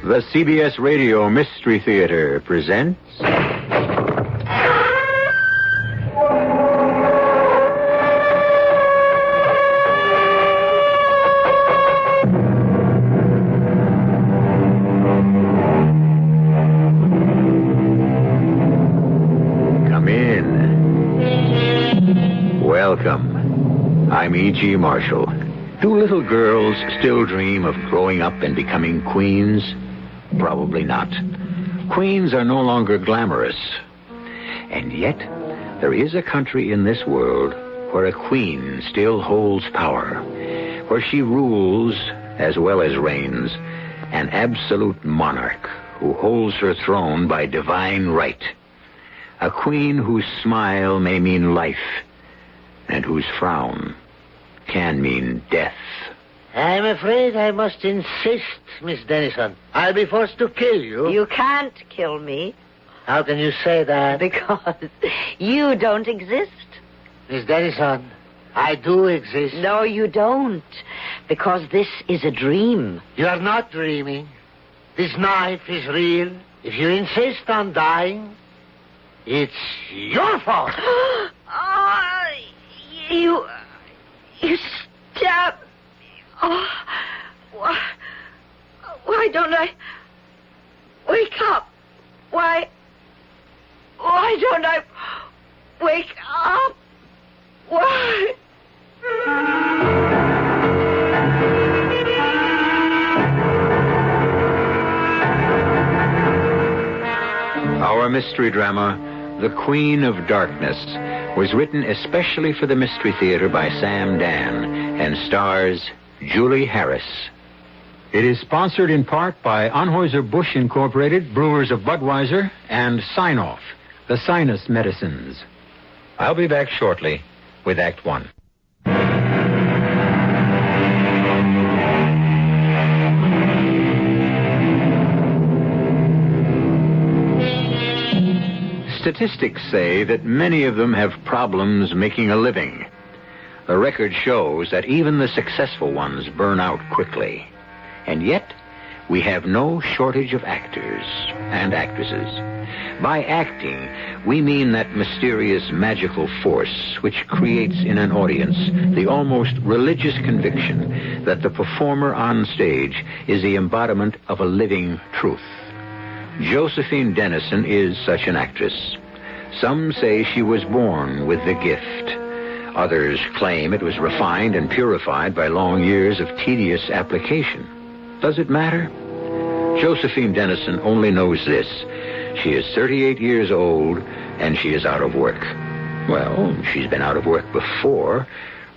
The CBS Radio Mystery Theater presents... Come in. Welcome. I'm E.G. Marshall. Do little girls still dream of growing up and becoming queens? Probably not. Queens are no longer glamorous. And yet, there is a country in this world where a queen still holds power, where she rules as well as reigns, an absolute monarch who holds her throne by divine right. A queen whose smile may mean life, and whose frown can mean death. I'm afraid I must insist, Miss Dennison. I'll be forced to kill you. You can't kill me. How can you say that? Because you don't exist. Miss Dennison, I do exist. No, you don't. Because this is a dream. You are not dreaming. This knife is real. If you insist on dying, it's your fault. You stabbed. Oh, why don't I wake up? Why don't I wake up? Why? Our mystery drama, The Queen of Darkness, was written especially for the Mystery Theater by Sam Dan and stars Julie Harris. It is sponsored in part by Anheuser-Busch Incorporated, Brewers of Budweiser, and Sign-Off, the sinus medicines. I'll be back shortly with Act One. Statistics say that many of them have problems making a living. The record shows that even the successful ones burn out quickly. And yet, we have no shortage of actors and actresses. By acting, we mean that mysterious magical force which creates in an audience the almost religious conviction that the performer on stage is the embodiment of a living truth. Josephine Dennison is such an actress. Some say she was born with the gift. Others claim it was refined and purified by long years of tedious application. Does it matter? Josephine Dennison only knows this. She is 38 years old, and she is out of work. Well, she's been out of work before,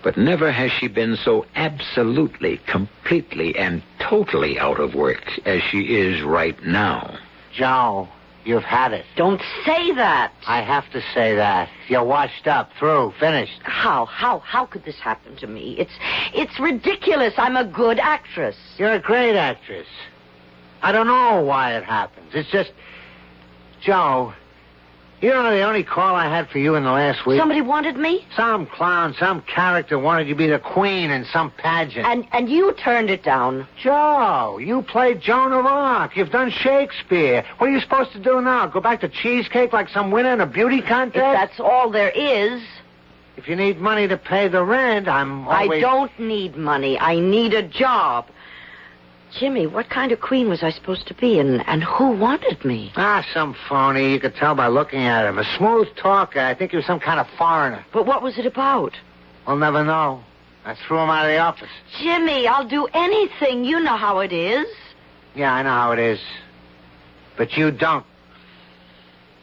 but never has she been so absolutely, completely, and totally out of work as she is right now. Joe, you've had it. Don't say that. I have to say that. You're washed up, through, finished. How could this happen to me? It's ridiculous. I'm a good actress. You're a great actress. I don't know why it happens. It's just... Joe, you know the only call I had for you in the last week? Somebody wanted me? Some clown, some character wanted you to be the queen in some pageant. And you turned it down. Joe, you played Joan of Arc. You've done Shakespeare. What are you supposed to do now? Go back to cheesecake like some winner in a beauty contest? If that's all there is. If you need money to pay the rent, I'm always... I don't need money. I need a job. Jimmy, what kind of queen was I supposed to be, and who wanted me? Some phony. You could tell by looking at him. A smooth talker. I think he was some kind of foreigner. But what was it about? We'll never know. I threw him out of the office. Jimmy, I'll do anything. You know how it is. Yeah, I know how it is. But you don't.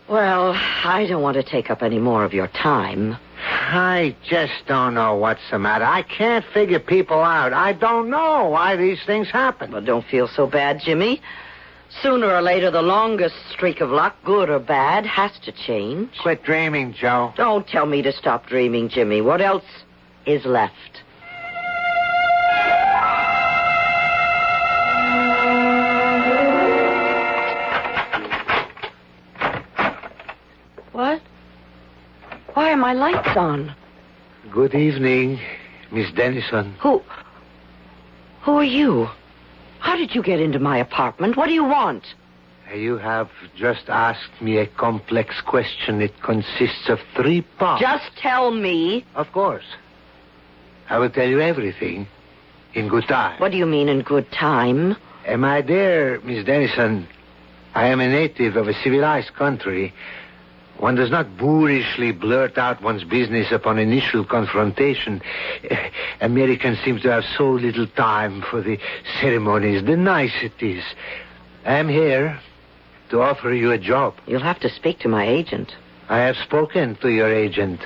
Well, I don't want to take up any more of your time. I just don't know what's the matter. I can't figure people out. I don't know why these things happen. Well, don't feel so bad, Jimmy. Sooner or later, the longest streak of luck, good or bad, has to change. Quit dreaming, Joe. Don't tell me to stop dreaming, Jimmy. What else is left? What? Why are my lights on? Good evening, Miss Dennison. Who are you? How How did you get into my apartment? What do you want? You have just asked me a complex question. It consists of 3 parts. Just tell me. Of course. I will tell you everything in good time. What do you mean in good time? My dear Miss Dennison, I am a native of a civilized country. One does not boorishly blurt out one's business upon initial confrontation. Americans seem to have so little time for the ceremonies, the niceties. I am here to offer you a job. You'll have to speak to my agent. I have spoken to your agent.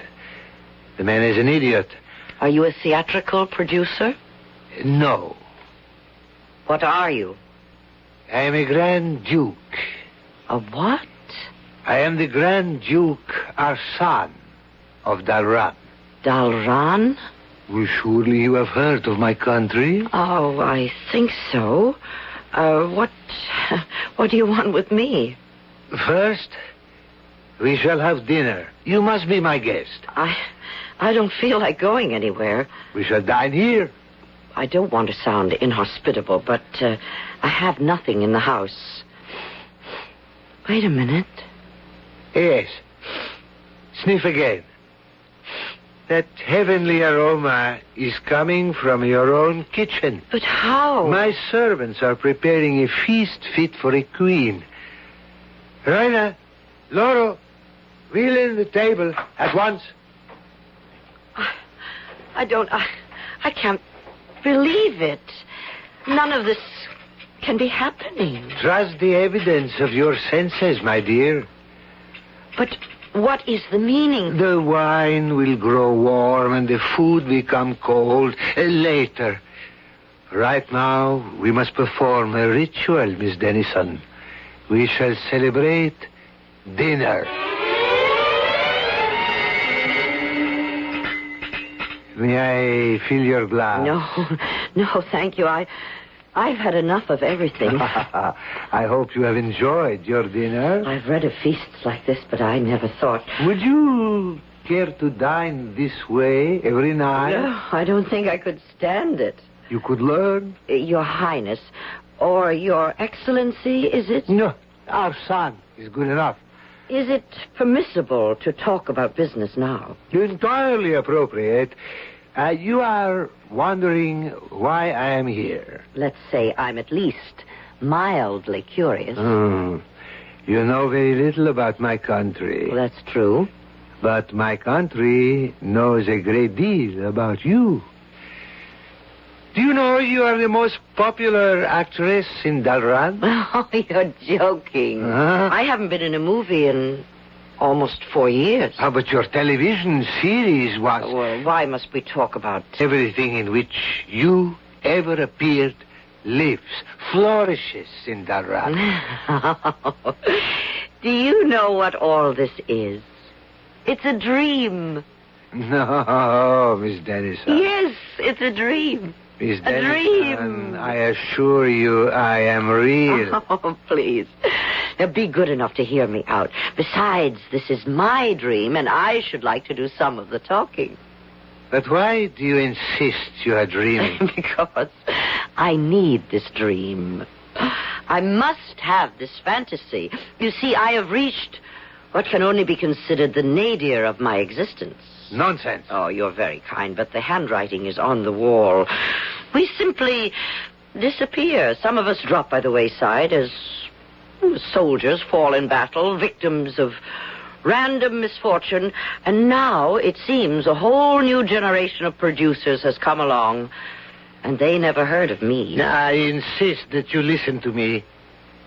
The man is an idiot. Are you a theatrical producer? No. What are you? I am a Grand Duke. A what? I am the Grand Duke Arsan of Dalaran. Dalaran? Well, surely you have heard of my country. Oh, I think so. What do you want with me? First, we shall have dinner. You must be my guest. I don't feel like going anywhere. We shall dine here. I don't want to sound inhospitable, but I have nothing in the house. Wait a minute. Yes. Sniff again. That heavenly aroma is coming from your own kitchen. But how? My servants are preparing a feast fit for a queen. Raina, Loro, wheel in the table at once. I can't believe it. None of this can be happening. Trust the evidence of your senses, my dear. But what is the meaning? The wine will grow warm and the food become cold later. Right now, we must perform a ritual, Miss Dennison. We shall celebrate dinner. May I fill your glass? No, thank you. I've had enough of everything. I hope you have enjoyed your dinner. I've read of feasts like this, but I never thought... Would you care to dine this way every night? No, I don't think I could stand it. You could learn. Your Highness, or Your Excellency, is it? No, our son is good enough. Is it permissible to talk about business now? Entirely appropriate. You are wondering why I am here. Let's say I'm at least mildly curious. You know very little about my country. Well, that's true. But my country knows a great deal about you. Do you know you are the most popular actress in Dalaran? Oh, you're joking. I haven't been in a movie in almost 4 years. But your television series was... Well, why must we talk about... Everything in which you ever appeared lives, flourishes in Dalaran. Do you know what all this is? It's a dream. No, Miss Dennison. Yes, it's a dream. Miss A dream. I assure you I am real. Oh, please. Now, be good enough to hear me out. Besides, this is my dream, and I should like to do some of the talking. But why do you insist you are dreaming? Because I need this dream. I must have this fantasy. You see, I have reached what can only be considered the nadir of my existence. Nonsense. Oh, you're very kind, but the handwriting is on the wall. We simply disappear. Some of us drop by the wayside as soldiers fall in battle, victims of random misfortune. And now, it seems, a whole new generation of producers has come along, and they never heard of me. I insist that you listen to me.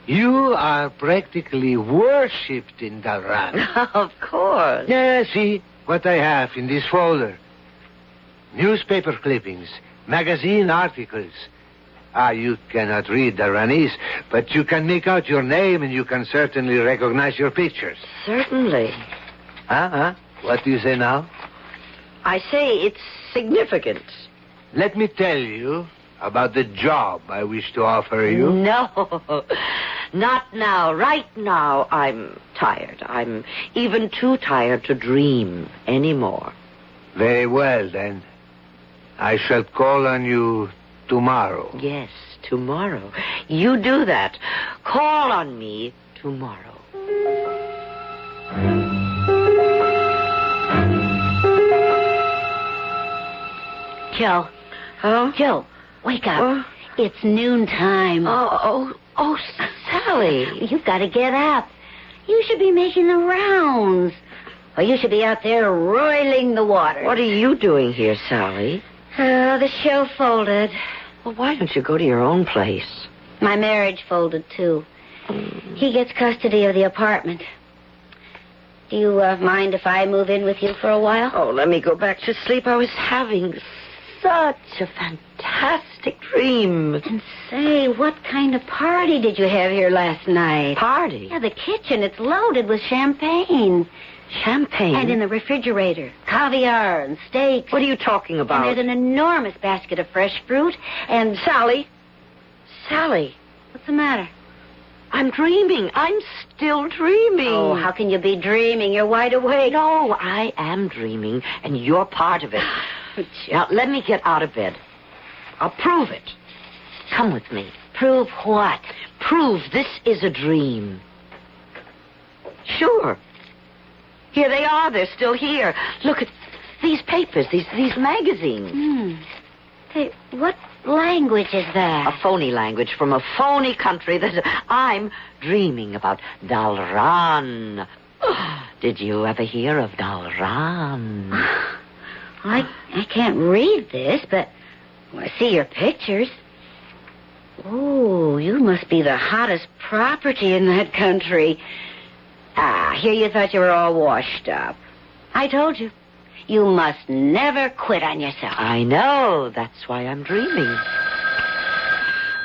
You are practically worshipped in Dalaran. Of course. Yeah, see what I have in this folder. Newspaper clippings, magazine articles. You cannot read Dalaranese, but you can make out your name and you can certainly recognize your pictures. Certainly. What do you say now? I say it's significant. Let me tell you about the job I wish to offer you. No, not now. Right now, I'm tired. I'm even too tired to dream anymore. Very well, then. I shall call on you tomorrow. Yes, tomorrow. You do that. Call on me tomorrow. Joe. Huh? Joe, wake up. It's noontime. Oh, Sally. You've got to get up. You should be making the rounds. Or you should be out there roiling the water. What are you doing here, Sally? The show folded. Well, why don't you go to your own place? My marriage folded, too. He gets custody of the apartment. Do you mind if I move in with you for a while? Oh, let me go back to sleep. I was having such a fantastic dream. And say, what kind of party did you have here last night? Party? Yeah, the kitchen. It's loaded with champagne. Champagne? And in the refrigerator, caviar and steaks. What are you talking about? And there's an enormous basket of fresh fruit and... Sally. What's the matter? I'm dreaming. I'm still dreaming. Oh, how can you be dreaming? You're wide awake. No, I am dreaming, and you're part of it. Now, let me get out of bed. I'll prove it. Come with me. Prove what? Prove this is a dream. Sure. Here they are. They're still here. Look at these papers, these magazines. Hey, what language is that? A phony language from a phony country that I'm dreaming about. Dalaran. Did you ever hear of Dalaran? I can't read this, but I see your pictures. Oh, you must be the hottest property in that country. Here you thought you were all washed up. I told you. You must never quit on yourself. I know. That's why I'm dreaming.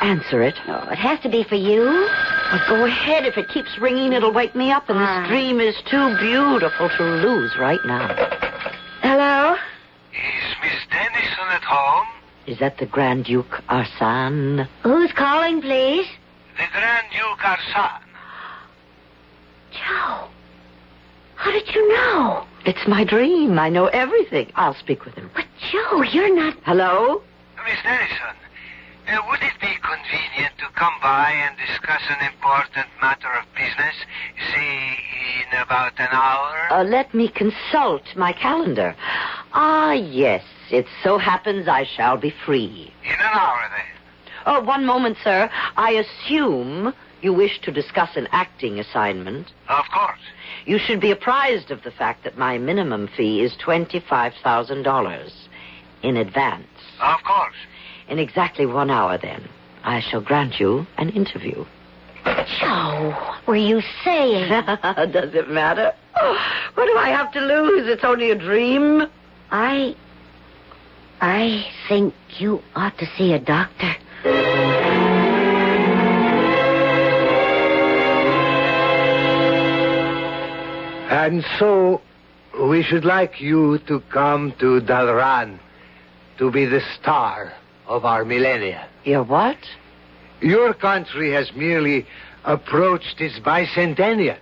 Answer it. Oh, it has to be for you. Well, go ahead. If it keeps ringing, it'll wake me up, and this dream is too beautiful to lose right now. Hello? Is Miss Dennison at home? Is that the Grand Duke Arsène? Who's calling, please? The Grand Duke Arsène. Joe, how did you know? It's my dream. I know everything. I'll speak with him. But, Joe, you're not... Hello? Miss Dennison, would it be convenient to come by and discuss an important matter of business, say, in about an hour? Let me consult my calendar. Yes. It so happens I shall be free. In an hour, then. Oh, one moment, sir. I assume you wish to discuss an acting assignment. Of course. You should be apprised of the fact that my minimum fee is $25,000 in advance. Of course. In exactly 1 hour, then, I shall grant you an interview. Joe, what were you saying? Does it matter? What do I have to lose? It's only a dream. I think you ought to see a doctor. And so, we should like you to come to Dalaran to be the star of our millennia. Your what? Your country has merely approached its bicentennial.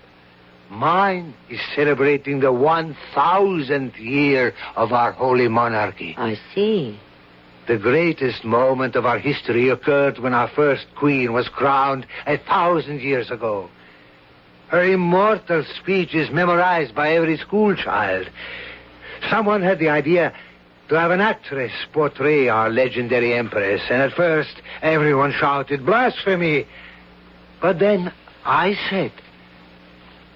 Mine is celebrating the 1,000th year of our holy monarchy. I see. The greatest moment of our history occurred when our first queen was crowned 1,000 years ago. Her immortal speech is memorized by every schoolchild. Someone had the idea to have an actress portray our legendary empress, and at first everyone shouted blasphemy. But then I said,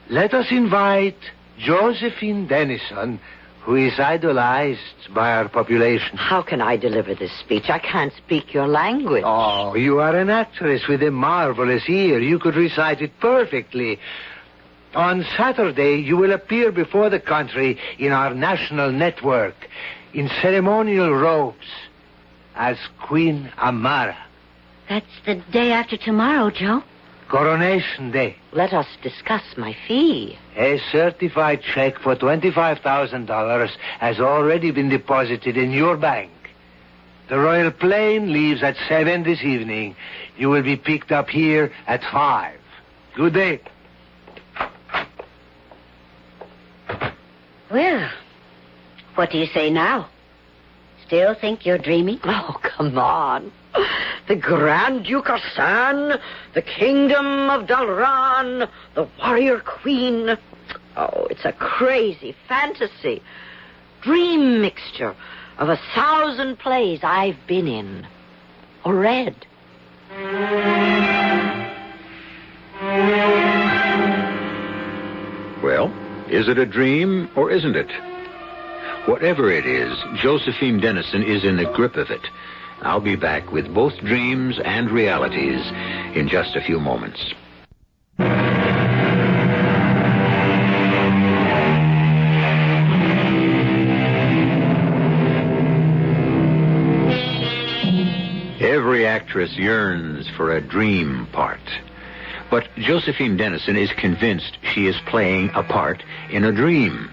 let us invite Josephine Dennison, who is idolized by our population. How can I deliver this speech? I can't speak your language. Oh, you are an actress with a marvelous ear. You could recite it perfectly. On Saturday, you will appear before the country in our national network in ceremonial robes as Queen Amara. That's the day after tomorrow, Joe. Coronation Day. Let us discuss my fee. A certified check for $25,000 has already been deposited in your bank. The royal plane leaves at 7 this evening. You will be picked up here at 5. Good day. Well, what do you say now? Is still think you're dreaming? Oh, come on. The Grand Duke of San, the Kingdom of Dalaran, the Warrior Queen. Oh, it's a crazy fantasy. Dream mixture of 1,000 plays I've been in or read. Well, is it a dream or isn't it? Whatever it is, Josephine Dennison is in the grip of it. I'll be back with both dreams and realities in just a few moments. Every actress yearns for a dream part. But Josephine Dennison is convinced she is playing a part in a dream.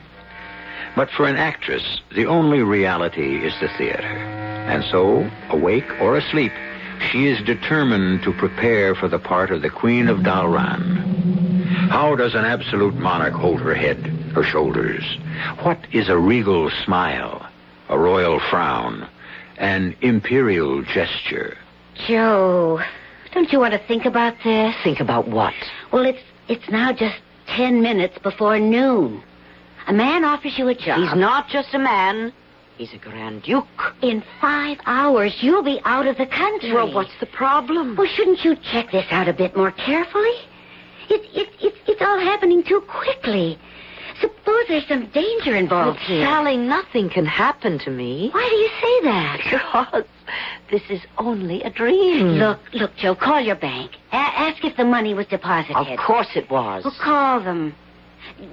But for an actress, the only reality is the theater. And so, awake or asleep, she is determined to prepare for the part of the Queen of Dalaran. How does an absolute monarch hold her head, her shoulders? What is a regal smile, a royal frown, an imperial gesture? Joe, don't you want to think about this? Think about what? Well, it's now just 10 minutes before noon. A man offers you a job. He's not just a man. He's a Grand Duke. In 5 hours, you'll be out of the country. Well, what's the problem? Well, shouldn't you check this out a bit more carefully? It's all happening too quickly. Suppose there's some danger involved here. Sally, nothing can happen to me. Why do you say that? Because this is only a dream. Look, Joe, call your bank. Ask if the money was deposited. Of course it was. Well, call them.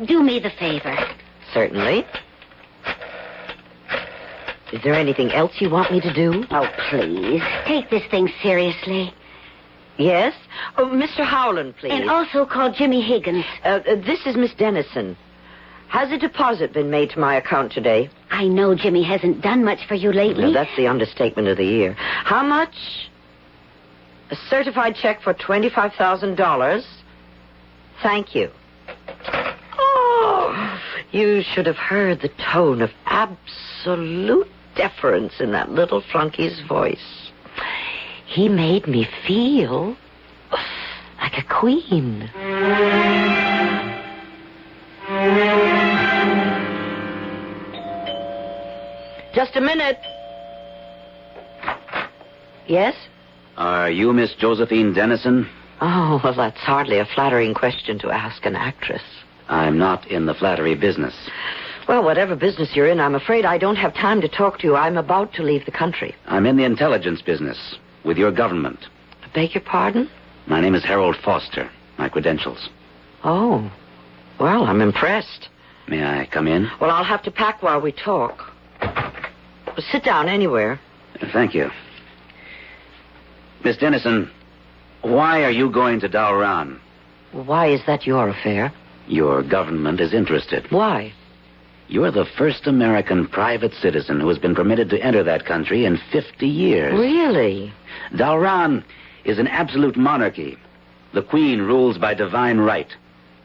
Do me the favor. Certainly. Is there anything else you want me to do? Oh, please. Take this thing seriously. Yes? Oh, Mr. Howland, please. And also call Jimmy Higgins. This is Miss Dennison. Has a deposit been made to my account today? I know Jimmy hasn't done much for you lately. No, that's the understatement of the year. How much? A certified check for $25,000. Thank you. Oh, you should have heard the tone of absolute deference in that little flunkey's voice. He made me feel like a queen. Just a minute. Yes? Are you Miss Josephine Dennison? Oh, well, that's hardly a flattering question to ask an actress. I'm not in the flattery business. Well, whatever business you're in, I'm afraid I don't have time to talk to you. I'm about to leave the country. I'm in the intelligence business with your government. I beg your pardon? My name is Harold Foster. My credentials. Oh. Well, I'm impressed. May I come in? Well, I'll have to pack while we talk. Well, sit down anywhere. Thank you. Miss Dennison, why are you going to Dalaran? Why is that your affair? Your government is interested. Why? You're the first American private citizen who has been permitted to enter that country in 50 years. Really? Dalaran is an absolute monarchy. The Queen rules by divine right.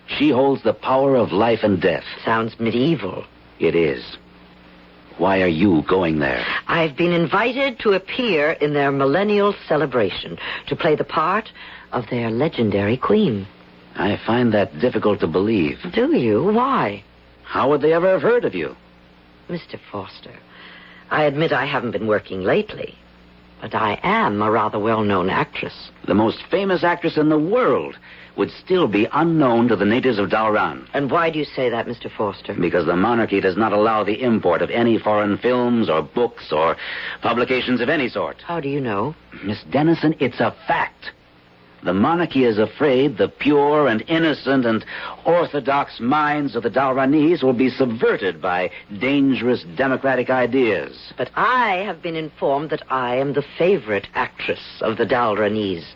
She holds the power of life and death. Sounds medieval. It is. Why are you going there? I've been invited to appear in their millennial celebration, to play the part of their legendary queen. I find that difficult to believe. Do you? Why? How would they ever have heard of you? Mr. Foster, I admit I haven't been working lately, but I am a rather well-known actress. The most famous actress in the world would still be unknown to the natives of Dalaran. And why do you say that, Mr. Foster? Because the monarchy does not allow the import of any foreign films or books or publications of any sort. How do you know? Miss Dennison, it's a fact. The monarchy is afraid the pure and innocent and orthodox minds of the Dalaranese will be subverted by dangerous democratic ideas. But I have been informed that I am the favorite actress of the Dalaranese.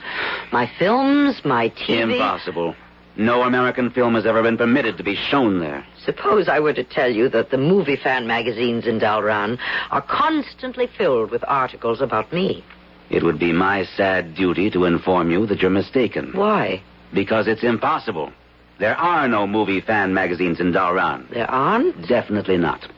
My films, my TV... Impossible. No American film has ever been permitted to be shown there. Suppose I were to tell you that the movie fan magazines in Dalaran are constantly filled with articles about me. It would be my sad duty to inform you that you're mistaken. Why? Because it's impossible. There are no movie fan magazines in Dalaran. There aren't? Definitely not.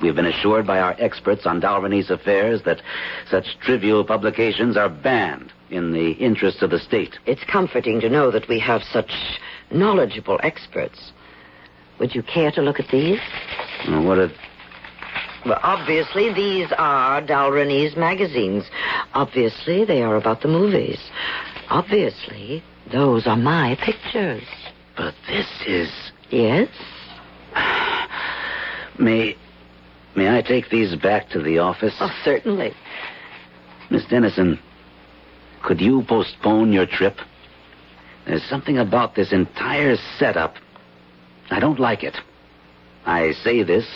We've been assured by our experts on Dalaranese affairs that such trivial publications are banned in the interest of the state. It's comforting to know that we have such knowledgeable experts. Would you care to look at these? Well, obviously, these are Dalaranese magazines. Obviously, they are about the movies. Obviously, those are my pictures. But this is... Yes? May I take these back to the office? Oh, certainly. Miss Dennison, could you postpone your trip? There's something about this entire setup. I don't like it. I say this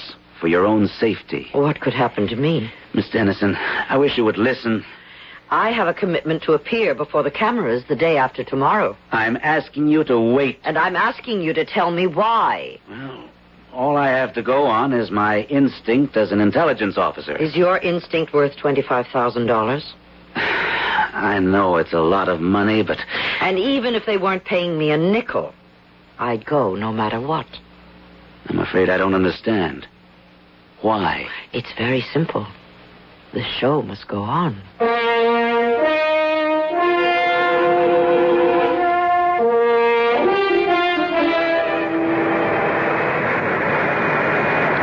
for your own safety. What could happen to me? Miss Dennison, I wish you would listen. I have a commitment to appear before the cameras the day after tomorrow. I'm asking you to wait. And I'm asking you to tell me why. Well, all I have to go on is my instinct as an intelligence officer. Is your instinct worth $25,000? I know it's a lot of money, but... And even if they weren't paying me a nickel, I'd go no matter what. I'm afraid I don't understand. Why? It's very simple. The show must go on.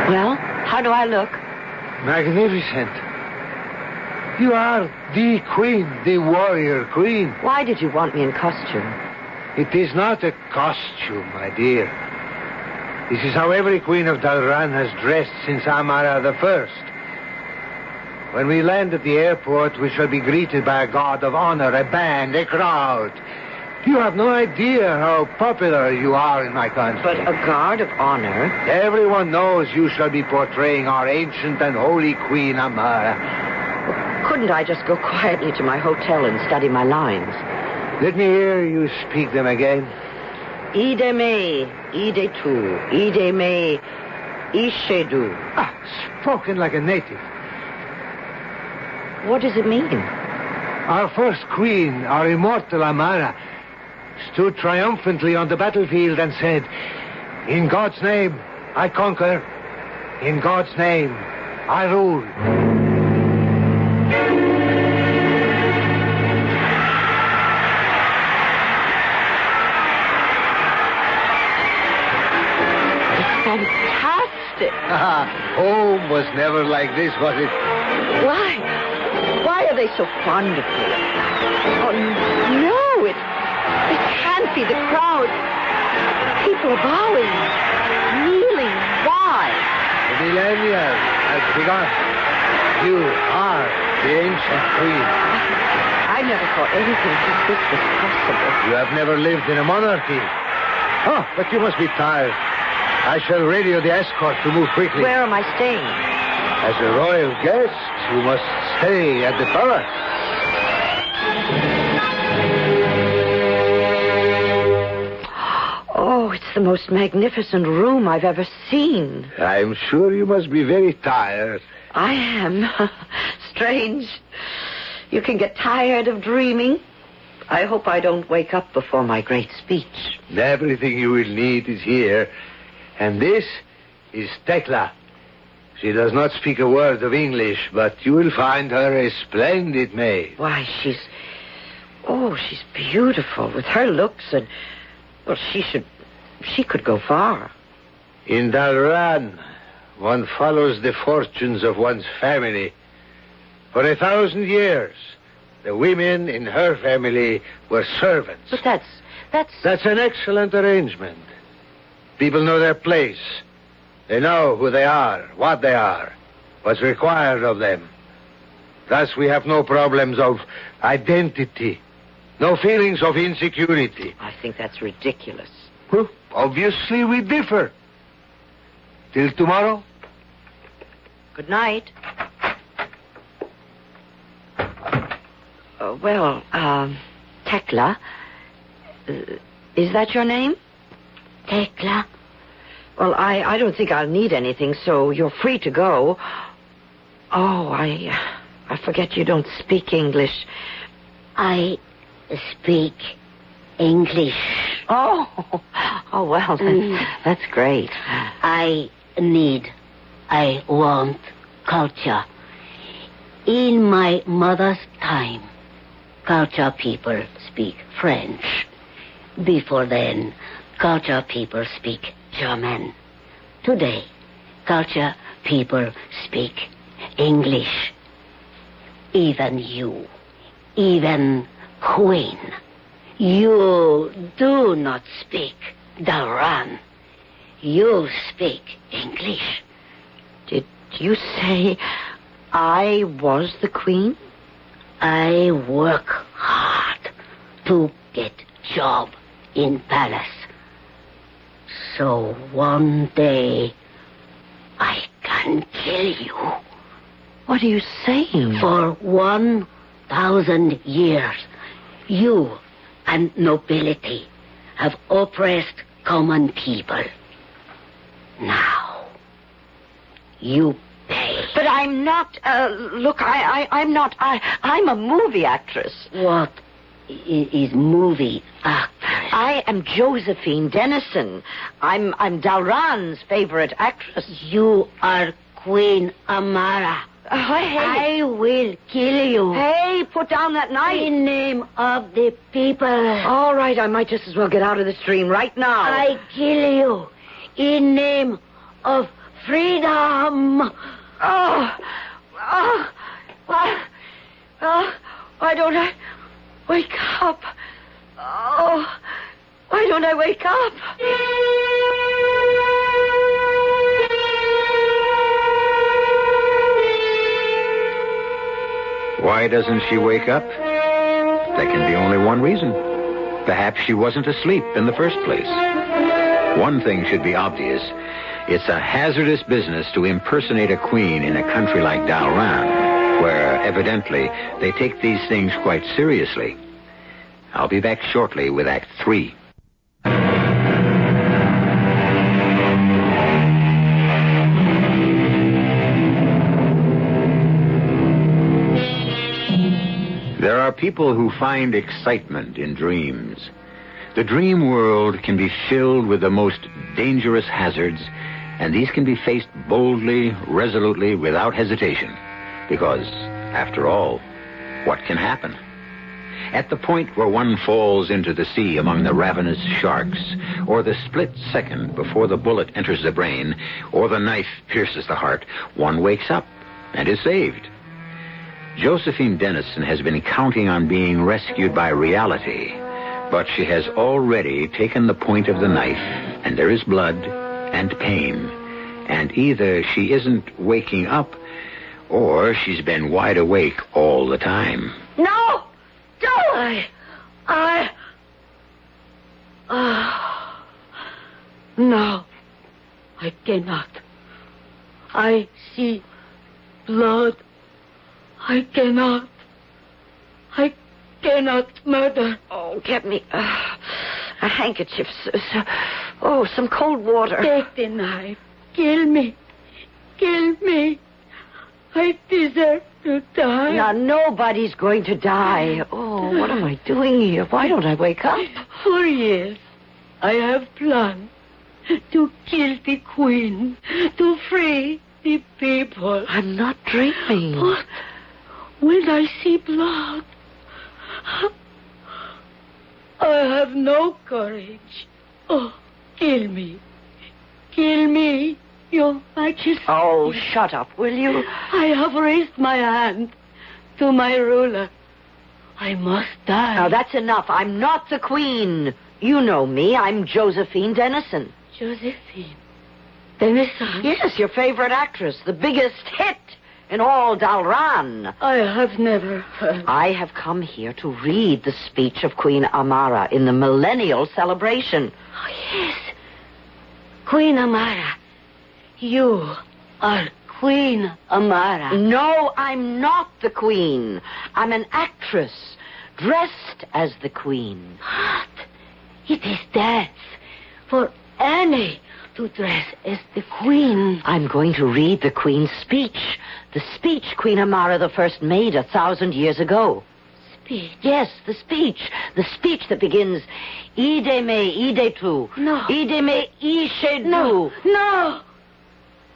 Well, how do I look? Magnificent. You are the queen, the warrior queen. Why did you want me in costume? It is not a costume, my dear. This is how every queen of Dalaran has dressed since Amara the First. When we land at the airport, we shall be greeted by a guard of honor, a band, a crowd. You have no idea how popular you are in my country. But a guard of honor? Everyone knows you shall be portraying our ancient and holy queen, Amara. Couldn't I just go quietly to my hotel and study my lines? Let me hear you speak them again. Ide me, ide tu, ide me, ishedu. Spoken like a native. What does it mean? Our first queen, our immortal Amara, stood triumphantly on the battlefield and said, "In God's name, I conquer. In God's name, I rule." Fantastic. Home was never like this, was it? Why are they so fond of me? Oh, no, it can't be the crowd. People are bowing, kneeling. Why? The millennia has begun. You are the ancient queen. I never thought anything like this was possible. You have never lived in a monarchy. Oh, but you must be tired. I shall radio the escort to move quickly. Where am I staying? As a royal guest, you must stay at the palace. Oh, it's the most magnificent room I've ever seen. I'm sure you must be very tired. I am. Strange. You can get tired of dreaming. I hope I don't wake up before my great speech. Everything you will need is here. And this is Tekla. She does not speak a word of English, but you will find her a splendid maid. Why, she's beautiful with her looks and, well, she could go far. In Dalaran, one follows the fortunes of one's family. For 1,000 years, the women in her family were servants. But that's an excellent arrangement. People know their place. They know who they are, what they are, what's required of them. Thus, we have no problems of identity, no feelings of insecurity. I think that's ridiculous. Well, obviously, we differ. Till tomorrow. Good night. Tekla. Is that your name? Tekla. Well, I don't think I'll need anything, so you're free to go. Oh, I forget you don't speak English. I speak English. Oh, well, that's great. I need I want culture. In my mother's time, culture people speak French. Before then, culture people speak German. Today, culture people speak English. Even you, even Queen, you do not speak Dalaran. You speak English. Did you say I was the Queen? I work hard to get job in palace. So one day I can kill you. What are you saying? For 1,000 years, you and nobility have oppressed common people. Now, you pay. But I'm not, look, I'm not, I'm a movie actress. What is movie actress? I am Josephine Dennison. I'm Dalaran's favorite actress. You are Queen Amara. Hey. I will kill you. Hey, put down that knife. In name of the people. All right, I might just as well get out of the stream right now. I kill you in name of freedom. Why don't I wake up? Oh, why don't I wake up? Why doesn't she wake up? There can be only one reason. Perhaps she wasn't asleep in the first place. One thing should be obvious. It's a hazardous business to impersonate a queen in a country like Dalaran, where, evidently, they take these things quite seriously. I'll be back shortly with Act 3. There are people who find excitement in dreams. The dream world can be filled with the most dangerous hazards, and these can be faced boldly, resolutely, without hesitation. Because, after all, what can happen? At the point where one falls into the sea among the ravenous sharks, or the split second before the bullet enters the brain, or the knife pierces the heart, one wakes up and is saved. Josephine Dennison has been counting on being rescued by reality, but she has already taken the point of the knife, and there is blood and pain, and either she isn't waking up, or she's been wide awake all the time. No! Don't! No, I cannot. I see blood. I cannot murder. Oh, get me a handkerchief. Some cold water. Take the knife. Kill me. Kill me. I deserve to die. Now, nobody's going to die. Oh, what am I doing here? Why don't I wake up? For years, I have planned to kill the queen, to free the people. I'm not dreaming. But when I see blood, I have no courage. Oh, kill me. Kill me, Your Majesty. Oh, shut up, will you? I have raised my hand to my ruler. I must die. Now, that's enough. I'm not the queen. You know me. I'm Josephine Dennison. Josephine Dennison? Yes, your favorite actress. The biggest hit in all Dalaran. I have never heard. I have come here to read the speech of Queen Amara in the millennial celebration. Oh, yes. Queen Amara. You are Queen Amara. No, I'm not the queen. I'm an actress, dressed as the queen. But it is death for any to dress as the queen. I'm going to read the queen's speech. The speech Queen Amara I made 1,000 years ago. Speech? Yes, the speech. The speech that begins, Ide me, ide tu. No. Ide me, ishe du. No. No.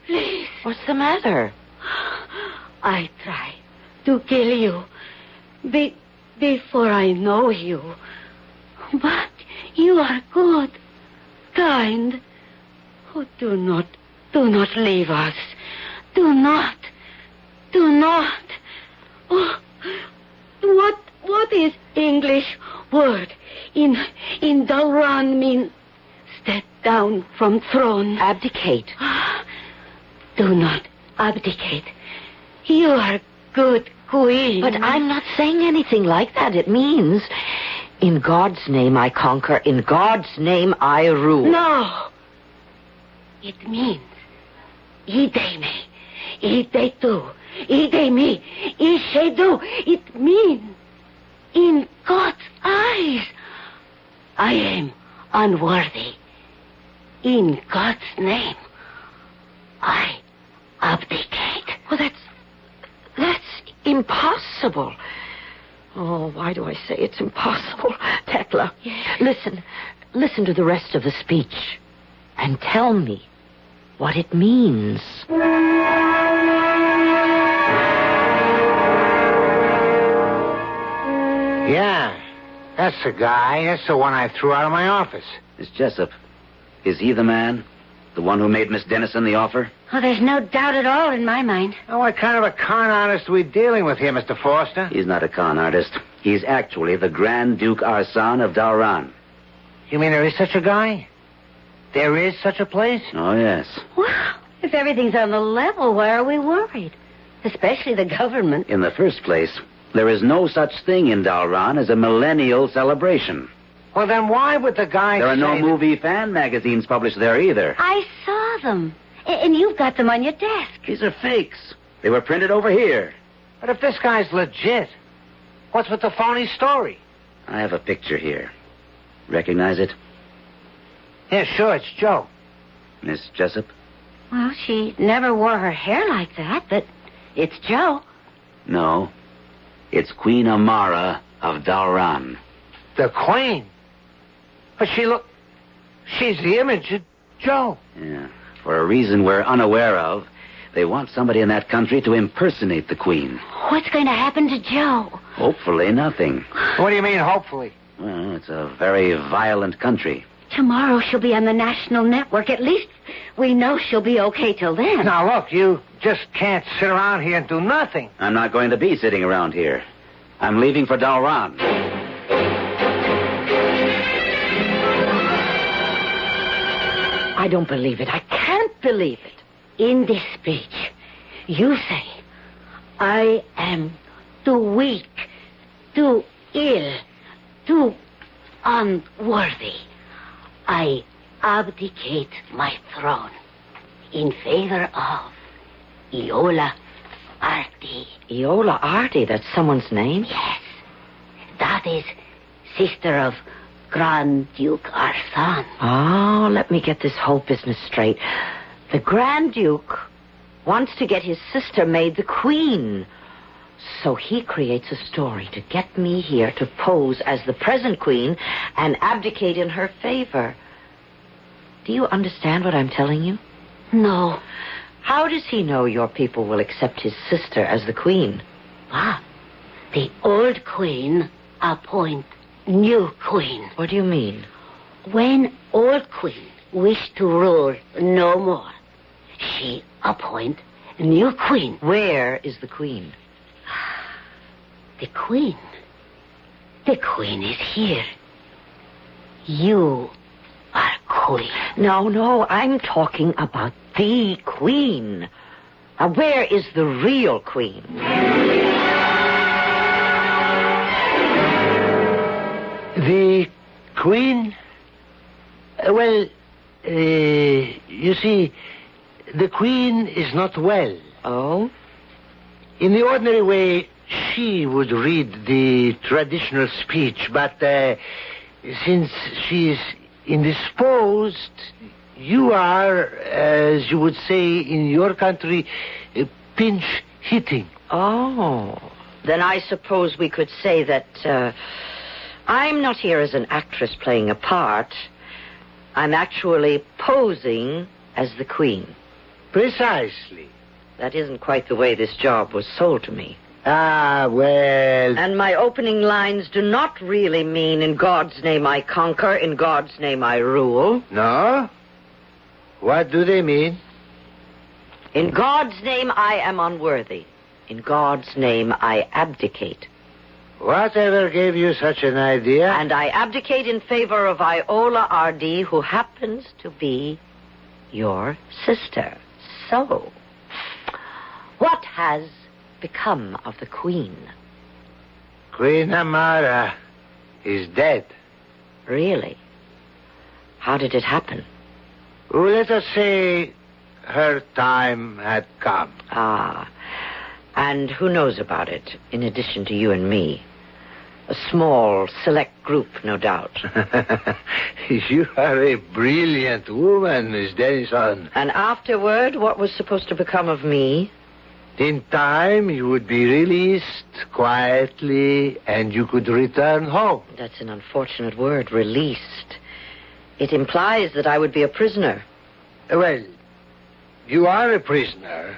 please. What's the matter? I try to kill you before I know you. But you are good, kind. Oh, do not leave us. Do not. Oh, what is English word in Dalaran mean step down from throne? Abdicate. Do not abdicate. You are good queen. But I'm not saying anything like that. It means, in God's name I conquer, in God's name I rule. No. It means, ide me, ide tu, ide me, ishe do. It means, in God's eyes, I am unworthy. In God's name, I abdicate. Well, that's impossible. Oh, why do I say it's impossible? Tekla, yes. Listen to the rest of the speech and tell me what it means. Yeah, that's the guy. That's the one I threw out of my office. Miss Jessup, is he the man? The one who made Miss Dennison the offer? Oh, there's no doubt at all in my mind. Now, what kind of a con artist are we dealing with here, Mr. Foster? He's not a con artist. He's actually the Grand Duke Arsan of Dalaran. You mean there is such a guy? There is such a place? Oh, yes. Well, if everything's on the level, why are we worried? Especially the government. In the first place, there is no such thing in Dalaran as a millennial celebration. Well, then why would the guy There are no say movie fan magazines published there either. I saw them. And you've got them on your desk. These are fakes. They were printed over here. But if this guy's legit, what's with the phony story? I have a picture here. Recognize it? Yeah, sure, it's Joe. Miss Jessup? Well, she never wore her hair like that, but it's Joe. No. It's Queen Amara of Dalaran. The Queen? But she's the image of Joe. Yeah. For a reason we're unaware of, they want somebody in that country to impersonate the Queen. What's going to happen to Joe? Hopefully nothing. What do you mean, hopefully? Well, it's a very violent country. Tomorrow she'll be on the national network. At least we know she'll be okay till then. Now, look, you just can't sit around here and do nothing. I'm not going to be sitting around here. I'm leaving for Dalaran. I don't believe it. I can't believe it. In this speech, you say, I am too weak, too ill, too unworthy. I abdicate my throne in favor of Iola Arti. Iola Arti, that's someone's name? Yes. That is sister of Grand Duke Arsan. Oh, let me get this whole business straight. The Grand Duke wants to get his sister made the queen. So he creates a story to get me here to pose as the present queen and abdicate in her favor. Do you understand what I'm telling you? No. How does he know your people will accept his sister as the queen? Ah, the old queen appoint new queen. What do you mean? When old queen wish to rule no more, she appoint new queen. Where is the queen? The queen is here. You are queen. No, I'm talking about the queen. Now, where is the real queen? The Queen? Well, you see, the Queen is not well. Oh? In the ordinary way, she would read the traditional speech, but since she's indisposed, you are, as you would say in your country, pinch hitting. Oh. Then I suppose we could say that I'm not here as an actress playing a part. I'm actually posing as the queen. Precisely. That isn't quite the way this job was sold to me. Ah, well... And my opening lines do not really mean, in God's name I conquer, in God's name I rule. No? What do they mean? In God's name I am unworthy. In God's name I abdicate. Whatever gave you such an idea? And I abdicate in favor of Iola R.D., who happens to be your sister. So, what has become of the Queen? Queen Amara is dead. Really? How did it happen? Well, let us say her time had come. Ah, and who knows about it, in addition to you and me? A small, select group, no doubt. You are a brilliant woman, Miss Dennison. And afterward, what was supposed to become of me? In time, you would be released quietly, and you could return home. That's an unfortunate word, released. It implies that I would be a prisoner. Well, you are a prisoner.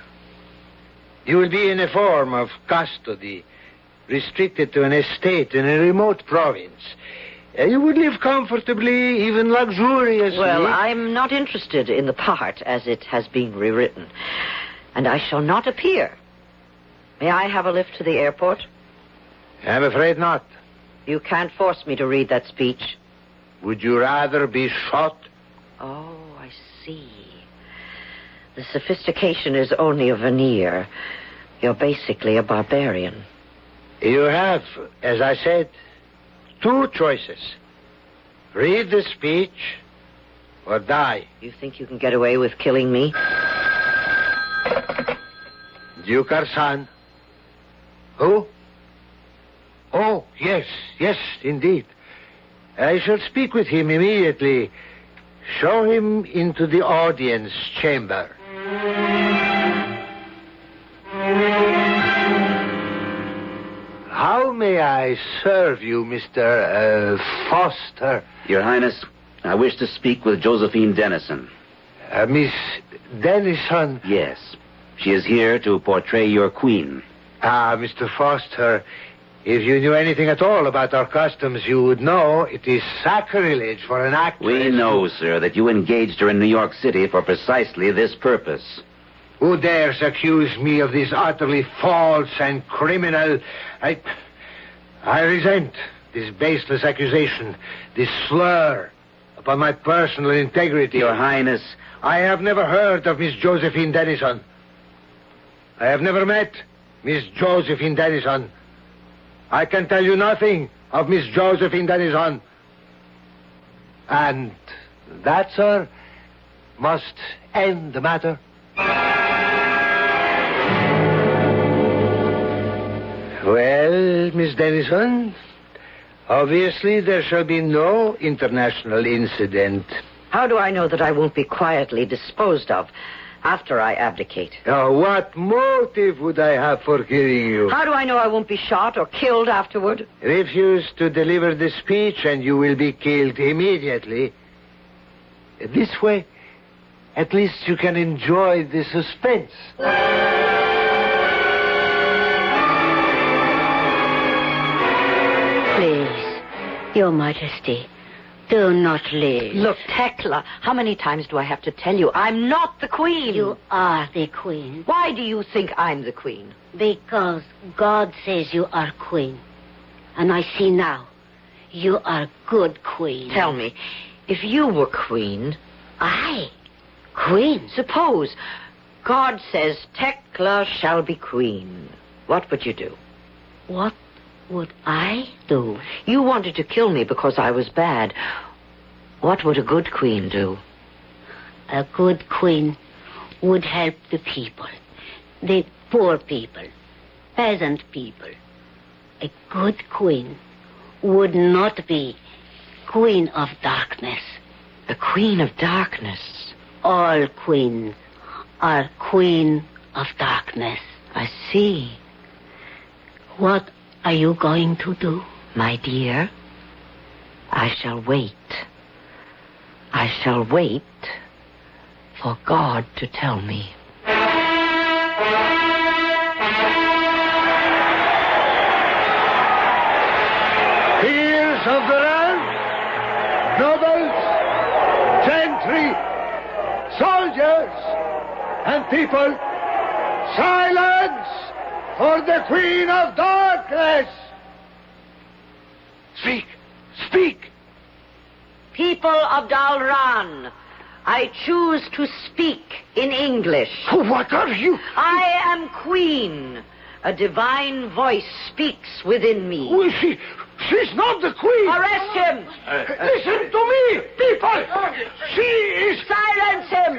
You will be in a form of custody, restricted to an estate in a remote province. You would live comfortably, even luxuriously. Well, I'm not interested in the part as it has been rewritten. And I shall not appear. May I have a lift to the airport? I'm afraid not. You can't force me to read that speech. Would you rather be shot? Oh, I see. The sophistication is only a veneer. You're basically a barbarian. You have, as I said, two choices. Read the speech or die. You think you can get away with killing me? Duke Arsan. Who? Oh, yes, indeed. I shall speak with him immediately. Show him into the audience chamber. How may I serve you, Mr. Foster? Your Highness, I wish to speak with Josephine Dennison. Miss Dennison? Yes. She is here to portray your queen. Ah, Mr. Foster, if you knew anything at all about our customs, you would know it is sacrilege for an actress. We know, sir, that you engaged her in New York City for precisely this purpose. Who dares accuse me of this utterly false and criminal... I resent this baseless accusation, this slur upon my personal integrity. Your Highness... I have never heard of Miss Josephine Dennison. I have never met Miss Josephine Dennison. I can tell you nothing of Miss Josephine Dennison. And that, sir, must end the matter. Well, Miss Dennison, obviously there shall be no international incident. How do I know that I won't be quietly disposed of after I abdicate? Now, what motive would I have for killing you? How do I know I won't be shot or killed afterward? Refuse to deliver the speech and you will be killed immediately. This way, at least you can enjoy the suspense. Please, Your Majesty, do not leave. Look, Tekla, how many times do I have to tell you? I'm not the queen. You are the queen. Why do you think I'm the queen? Because God says you are queen. And I see now, you are good queen. Tell me, if you were queen... I? Queen? Suppose God says Tekla shall be queen. What would you do? What would I do? You wanted to kill me because I was bad. What would a good queen do? A good queen would help the people. The poor people. Peasant people. A good queen would not be queen of darkness. The queen of darkness? All queens are queen of darkness. I see. What are you going to do? My dear, I shall wait. I shall wait for God to tell me. country, soldiers and people, silence for the Queen of Darkness! Speak! Speak! People of Dalaran, I choose to speak in English. What are you? I am Queen. A divine voice speaks within me. Well, she's not the Queen. Arrest him. Listen to me, people. She is... Silence him.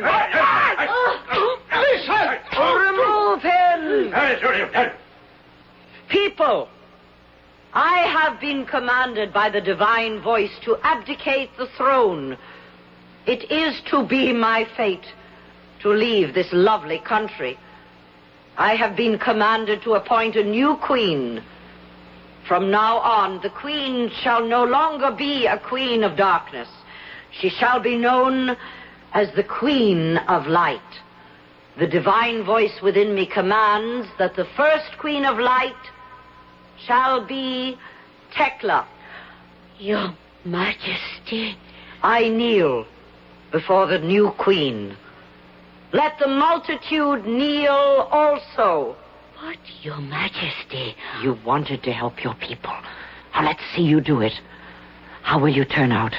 Listen. Remove him. People, I have been commanded by the divine voice to abdicate the throne. It is to be my fate to leave this lovely country. I have been commanded to appoint a new queen. From now on, the queen shall no longer be a queen of darkness. She shall be known as the Queen of Light. The divine voice within me commands that the first Queen of Light shall be Tekla. Your Majesty. I kneel before the new queen. Let the multitude kneel also. But, Your Majesty... You wanted to help your people. Now let's see you do it. How will you turn out?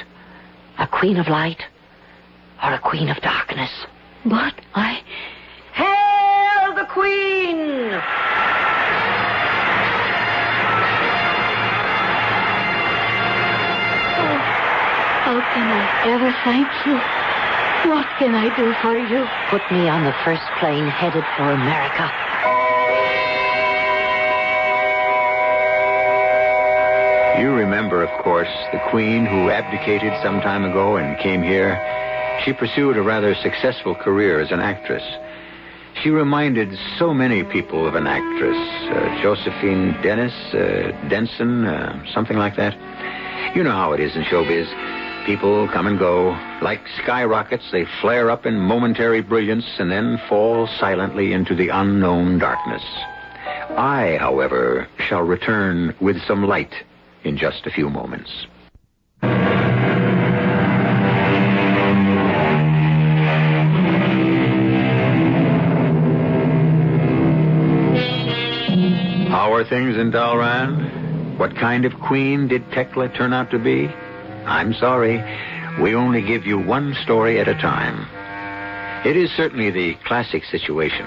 A queen of light or a queen of darkness? But I... Hail the queen! How can I ever thank you? What can I do for you? Put me on the first plane headed for America. You remember, of course, the Queen who abdicated some time ago and came here. She pursued a rather successful career as an actress. She reminded so many people of an actress, Josephine Denson, something like that. You know how it is in showbiz. People come and go. Like skyrockets, they flare up in momentary brilliance and then fall silently into the unknown darkness. I, however, shall return with some light in just a few moments. How are things in Dalaran? What kind of queen did Tekla turn out to be? I'm sorry, we only give you one story at a time. It is certainly the classic situation.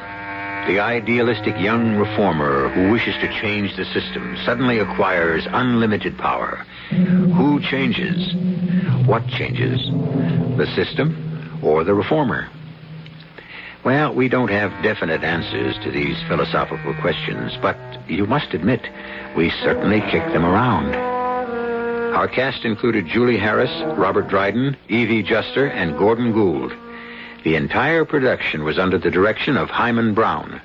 The idealistic young reformer who wishes to change the system suddenly acquires unlimited power. Who changes? What changes? The system or the reformer? Well, we don't have definite answers to these philosophical questions, but you must admit, we certainly kick them around. Our cast included Julie Harris, Robert Dryden, Evie Juster, and Gordon Gould. The entire production was under the direction of Hyman Brown.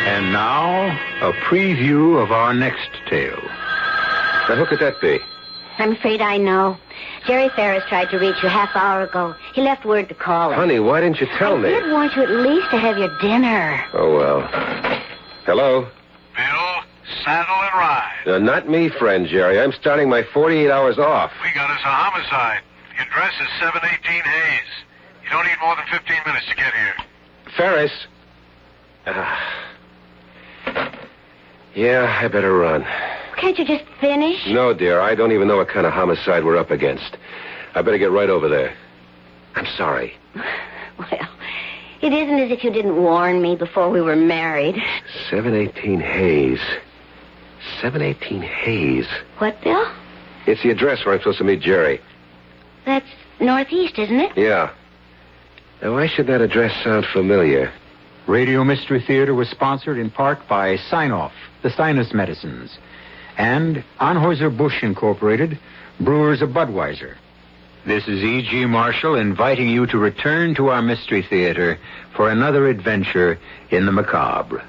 And now, a preview of our next tale. Now, who could that be? I'm afraid I know. Jerry Ferris tried to reach you half hour ago. He left word to call him. Honey, why didn't you tell me? I did want you at least to have your dinner. Oh, well. Hello? Bill, saddle and ride. Not me, friend Jerry. I'm starting my 48 hours off. We got us a homicide. The address is 718 Hayes. You don't need more than 15 minutes to get here. Ferris? Yeah, I better run. Can't you just finish? No, dear. I don't even know what kind of homicide we're up against. I better get right over there. I'm sorry. Well, it isn't as if you didn't warn me before we were married. 718 Hayes. 718 Hayes. What, Bill? It's the address where I'm supposed to meet Jerry. That's northeast, isn't it? Yeah. Now, why should that address sound familiar? Radio Mystery Theater was sponsored in part by Sign-Off, the Sinus Medicines, and Anheuser-Busch Incorporated, Brewers of Budweiser. This is E.G. Marshall inviting you to return to our Mystery Theater for another adventure in the macabre.